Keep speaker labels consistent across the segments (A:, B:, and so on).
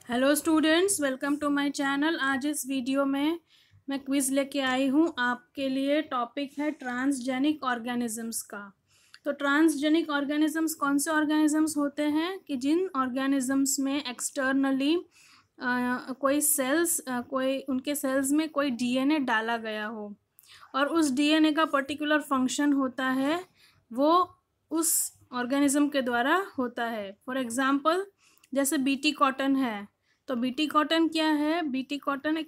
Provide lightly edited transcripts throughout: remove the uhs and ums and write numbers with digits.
A: Hello students, welcome to my channel. आज इस video में मैं क्विज़ लेके आई हूँ आपके लिए। टॉपिक है ट्रांसजेनिक ऑर्गेनिजम्स का। तो ट्रांसजेनिक ऑर्गेनिजम्स कौन से ऑर्गेनिजम्स होते हैं कि जिन ऑर्गेनिजम्स में एक्सटर्नली कोई उनके सेल्स में कोई डीएनए डाला गया हो और उस डीएनए का पर्टिकुलर फंक्शन होता है, वो उस ऑर्गेनिज्म के द्वारा होता है। फॉर एग्जांपल जैसे बीटी कॉटन है, तो बीटी कॉटन क्या है? बीटी कॉटन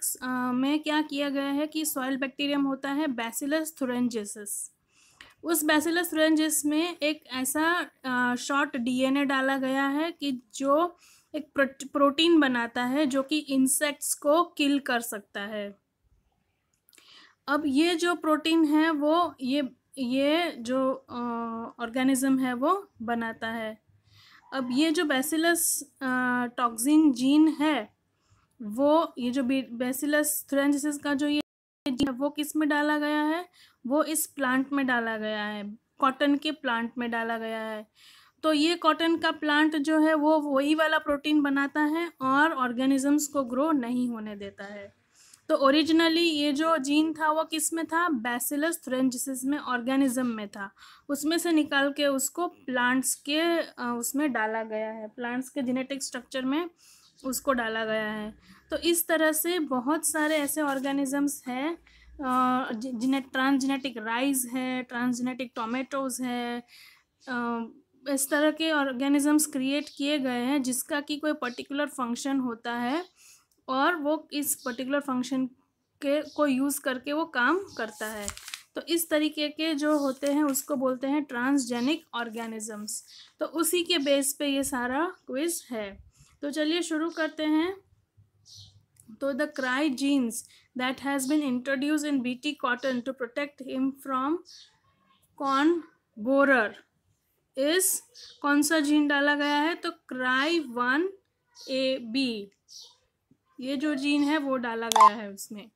A: में क्या किया गया है कि सॉइल बैक्टीरियम होता है बैसिलस थुरेंजिसिस। उस बैसिलस थुरेंजिस में एक ऐसा शॉर्ट डीएनए डाला गया है कि जो एक प्रोटीन बनाता है जो कि इंसेक्ट्स को किल कर सकता है। अब ये जो प्रोटीन है वो ये जो ऑर्गेनिज्म है वो बनाता है। अब ये जो बैसिलस टॉक्सिन जीन है, वो ये जो बैसिलस थुरेंजिसिस का जो ये जीन है वो किस में डाला गया है? वो इस प्लांट में डाला गया है, कॉटन के प्लांट में डाला गया है। तो ये कॉटन का प्लांट जो है वो वही वाला प्रोटीन बनाता है और ऑर्गेनिजम्स को ग्रो नहीं होने देता है। तो ओरिजिनली ये जो जीन था वो किस में था? बैसिलस थुरेंजिसिस में, ऑर्गेनिज्म में था। उसमें से निकाल के उसको प्लांट्स के उसमें डाला गया है, प्लांट्स के जेनेटिक स्ट्रक्चर में उसको डाला गया है। तो इस तरह से बहुत सारे ऐसे ऑर्गेनिजम्स हैं जिन्हें ट्रांसजेनेटिक राइस है, ट्रांसजेनेटिक टोमेटोज़ है, इस तरह के ऑर्गेनिजम्स क्रिएट किए गए हैं जिसका कि कोई पर्टिकुलर फंक्शन होता है और वो इस पर्टिकुलर फंक्शन के को यूज़ करके वो काम करता है। तो इस तरीके के जो होते हैं उसको बोलते हैं ट्रांसजेनिक ऑर्गेनिजम्स। तो उसी के बेस पे ये सारा क्विज है। तो चलिए शुरू करते हैं। तो the cry genes that has been introduce in BT cotton to protect him from corn borer is, कौन सा जीन डाला गया है? तो cry1AB, ये जो जीन है वो डाला गया है उसमें।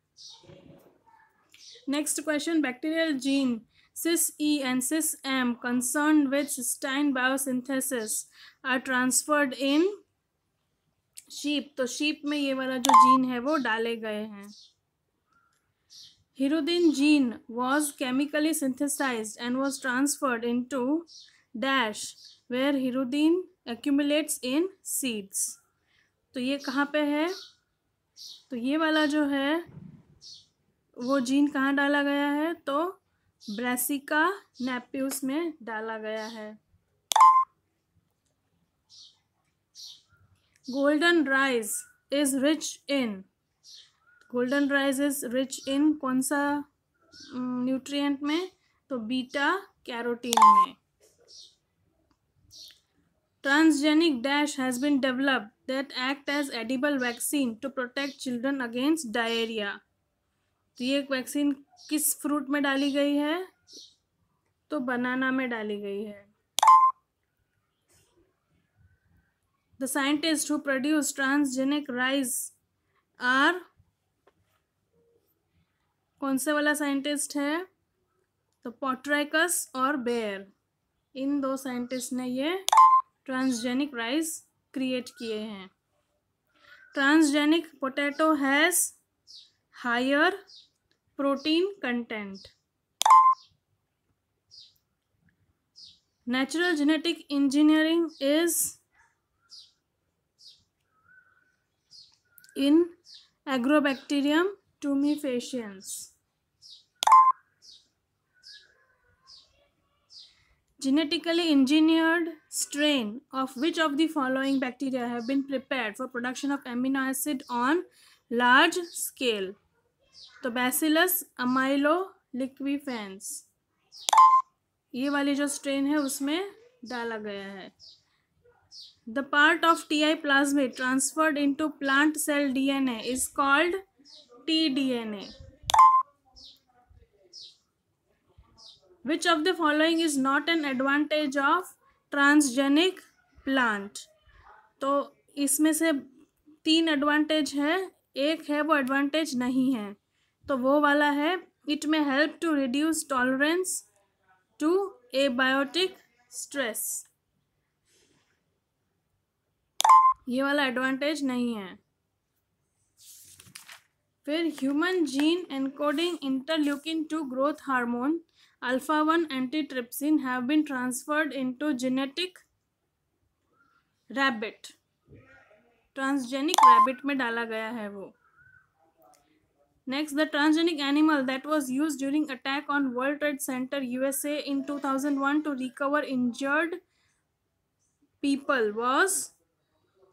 A: Next question, bacterial gene cis E and cis M concerned with cystine biosynthesis are transferred in sheep। तो sheep में ये वाला जो जीन है वो डाले गए हैं। Hirudin gene was chemically synthesized and was transferred into dash where hirudin accumulates in seeds। तो ये कहाँ पे है? तो ये वाला जो है वो जीन कहाँ डाला गया है? तो ब्रासिका नेपियस में डाला गया है। Golden rice is rich in, golden rice is rich in कौन सा न्यूट्रिएंट में? तो बीटा कैरोटीन में। Transgenic dash has been developed that act as edible vaccine to protect children against diarrhoea. तो ये वैक्सीन किस फ्रूट में डाली गई है? तो बनाना में डाली गई है। The scientist who produce transgenic rice are, कौन से वाला साइंटिस्ट है? तो पोट्राइकस और बेयर, इन दो साइंटिस्ट ने ये ट्रांसजेनिक राइस क्रिएट किए हैं। Transgenic potato has higher protein content. Natural genetic engineering is in Agrobacterium tumefaciens। Genetically engineered strain of which of the following bacteria have been prepared for production of amino acid on large scale? तो Bacillus amyloliquefans, ये वाली जो strain है उसमें डाला गया है। The part of TI plasmid transferred into plant cell DNA is called tDNA. Which of the following is not an advantage of transgenic plant? तो इसमें से 3 एडवांटेज है, एक है वो एडवांटेज नहीं है। तो वो वाला है, इट में help to reduce tolerance to abiotic stress, ये वाला एडवांटेज नहीं है। फिर human gene encoding interleukin 2 growth hormone alpha 1 antitrypsin have been transferred into genetic rabbit, transgenic rabbit में डाला गया है वो। Next, the transgenic animal that was used during attack on World Trade Center USA in 2001 to recover injured people was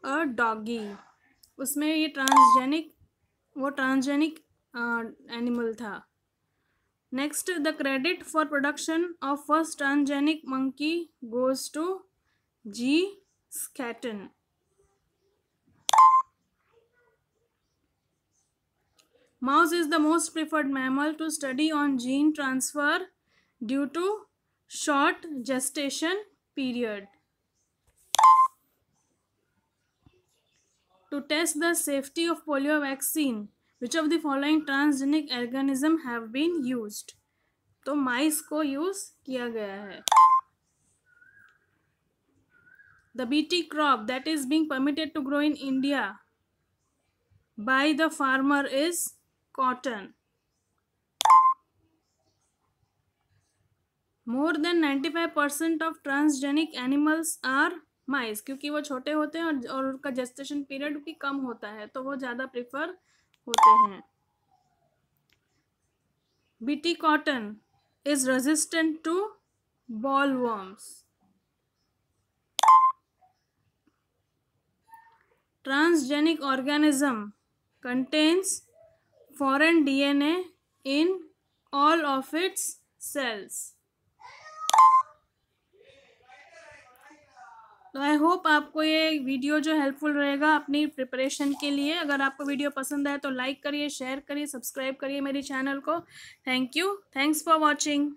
A: a doggy. उसमें ये transgenic animal था। Next, the credit for production of first transgenic monkey goes to G Schatten. Mouse is the most preferred mammal to study on gene transfer due to short gestation period. To test the safety of polio vaccine, which of the following transgenic organism have been used? तो माइस को use किया गया है। The BT crop that is being permitted to grow in India by the farmer is cotton. More than 95% of transgenic animals are mice, क्योंकि वो छोटे होते हैं और उनका जेस्टेशन पीरियड भी कम होता है तो वो ज़्यादा प्रिफर होते हैं। BT cotton is resistant to bollworms. Transgenic organism contains foreign DNA in all of its cells. तो आई होप आपको ये वीडियो जो हेल्पफुल रहेगा अपनी प्रिपरेशन के लिए। अगर आपको वीडियो पसंद आए तो लाइक करिए, शेयर करिए, सब्सक्राइब करिए मेरी चैनल को। Thank you, thanks for watching.